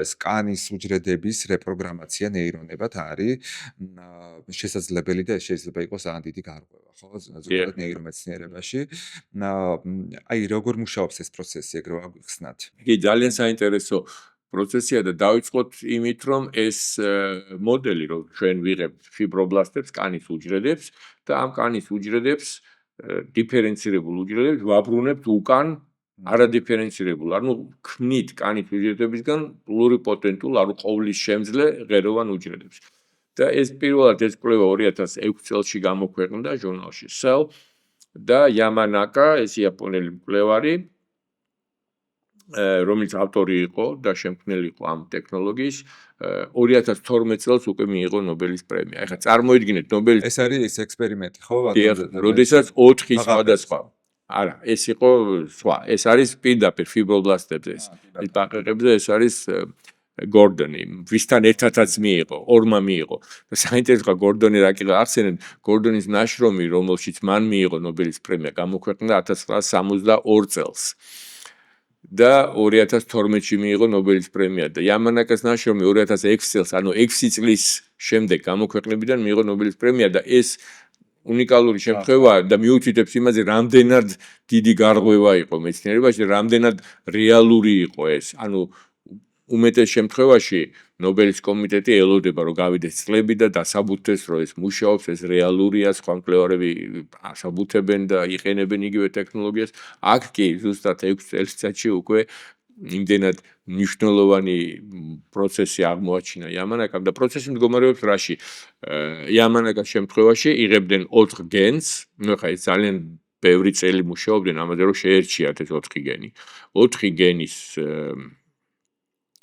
სკანის უჯრედების რეპროგრამაცია ნეირონებად არის შესაძლებელი და ეს შეიძლება იყოს ძალიან დიდი გარღვევა, ხო? ზოგადად ნეირომეცნიერებაში. აი, როგორ მუშაობს ეს პროცესი, ეგრე ვაგხსნათ? კი, ძალიან საინტერესო პროცესია და დავიწყოთ იმით, რომ ეს მოდელი, რომ ჩვენ ვიღებთ ფიბრობლასტებს, კანის უჯრედებს და ამ კანის უჯრედებს დიფერენცირებულ უჯრედებს ვაბრუნებთ უკან არადიფერენცირებულ, ანუ ქმნით კანის უჯრედებისგან პლურიპოტენტულ, ანუ ყოვლის შემძლე ღეროვან უჯრედებს. და ეს პირველად ეს კვლევა 2006 წელს გამოქვეყნდა ჟურნალში Cell და Yamanaka, ეს იაპონელი მკვლევარი, რომელიც ავტორი იყო და შემქმნელი იყო ამ ტექნოლოგიის, 2012 წელს უკვე მიიღო ნობელის პრემია. ეხლა წარმოიდგინეთ ნობელის ეს არის ეს ექსპერიმენტი, ხო? როდესაც 4 სხვადასხვა. არა, ეს იყო სხვა. ეს არის პირდაპირ ფიბრობლასტებზე ეს ბაყაყებზე, ეს არის გორდონი, ვისთან ერთადაც მიიღო, ორმა მიიღო. და საინტერესოა გორდონი რა კი ახსენეთ, გორდონის ნაშრომი, რომელშიც მან მიიღო ნობელის პრემია, გამოქვეყნდა 1962 წელს. და 2012-ში მიიღო ნობელის პრემია და Yamanaka-ს ნაშრომი 2006 წელს, ანუ 6 წლის შემდეგ გამოქვეყნებიდან მიიღო ნობელის პრემია და ეს უნიკალური შემთხვევაა და მიუთითებს იმაზე, რამდენად დიდი გარღვევა იყო მეცნიერებაში, რამდენად რეალური იყო ეს. ანუ უმეტეს შემთხვევაში ნობელის კომიტეტი ელოდება, რომ გავიდეს წლები და დასაბუთდეს, რომ ეს მუშაობს, ეს რეალურია, სხვა მკვლევარები ასაბუთებენ და იყენებენ იგივე ტექნოლოგიას. აქ კი ზუსტად 6 წელიწადში უკვე იმდენად მნიშვნელოვანი პროცესი აღმოაჩინა Yamanaka-მ და პროცესი მდგომარეობს რაში? Yamanaka-ს შემთხვევაში იღებდნენ 4 გენს, ну ხა ეს ძალიან ბევრი წელი მუშაობდნენ ამაზე, რომ შეერჩიათ ეს 4 გენი. 4 გენის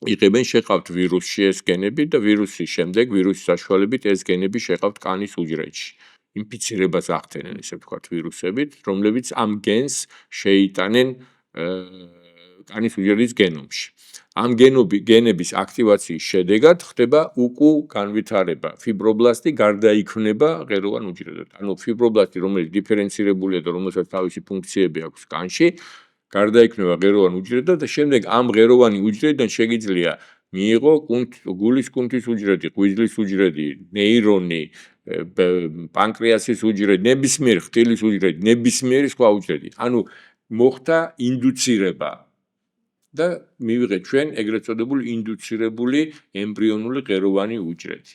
იღებენ, შეყავთ ვირუსში ეს გენები და ვირუსის შემდეგ, ვირუსის საშუალებით ეს გენები შეყავთ კანის უჯრედში. ინფიცირებას ახდენენ, ესე ვთქვათ, ვირუსებით, რომლებიც ამ გენს შეიტანენ კანის უჯრედის გენომში. ამ გენების აქტივაციის შედეგად ხდება უკუ განვითარება. ფიბრობლასტი გარდაიქმნება ღეროვან უჯრედად. ანუ ფიბრობლასტი, რომელიც დიფერენცირებულია და რომელსაც თავისი ფუნქციები აქვს კანში, გარდაიქმნება ღეროვან უჯრედად და შემდეგ ამ ღეროვანი უჯრედიდან შეგიძლია მიიღო გულის კუნთის უჯრედი, ღვიძლის უჯრედი, ნეირონი, პანკრეასის უჯრედი, ნებისმიერი ხტილის უჯრედი, ნებისმიერი სხვა უჯრედი. ანუ მოხდა ინდუცირება და მივიღეთ ჩვენ ეგრეთ წოდებული ინდუცირებული ემბრიონული ღეროვანი უჯრედი.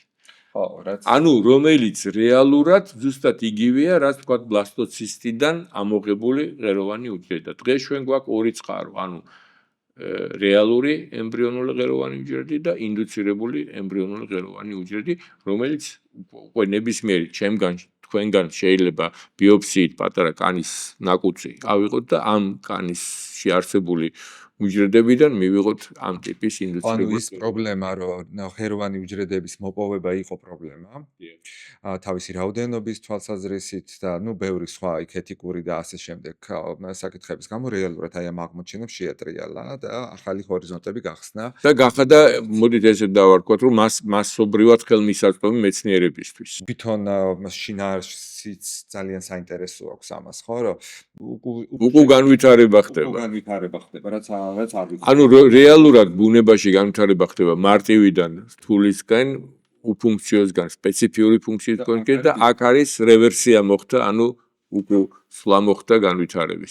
ანუ რომელიც რეალურად ზუსტად იგივეა, რაც თქვათ ბლასტოცისტიდან ამოღებული ღეროვანი უჯრედი. და დღეს ჩვენ გვაქვს ორი წყარო, ანუ რეალური ემბრიონული ღეროვანი უჯრედი და ინდუცირებული ემბრიონული ღეროვანი უჯრედი, რომელიც უკვე ნებისმიერი ჩემგან თქვენგან შეიძლება ბიოფსიით პატარა კანის ნაკუწი ავიღოთ და ამ კანისში არსებული უჯრედებიდან მივიღოთ ამ ტიპის ინდუცირებული. ანუ ის პრობლემა, რომ ღეროვანი უჯრედების მოპოვება იყო პრობლემა. თავისი რაოდენობის თვალსაზრისით და ბევრი სხვა ეთიკური და ასე შემდეგ საკითხების გამო რეალურად აი ამ აღმოჩენებს შეატრიალა და ახალი ჰორიზონტები გახსნა. და გახადა, მოდით ესე დავარქვათ, რომ მასობრივად ხელმისაწვდომი მეცნიერებისთვის. თვითონ შინაარსიც ძალიან საინტერესო აქვს ამას, ხო, რომ უკუ განვითარება ხდება. რაც არ ვიცი. ანუ რეალურად ბუნებაში განვითარება ხდება მარტივიდან რთულისკენ, უფუნქციოსგან სპეციფიური ფუნქციისკენ და აქ არის რევერსია მოხდა, ანუ უკუ სვლა მოხდა განვითარების.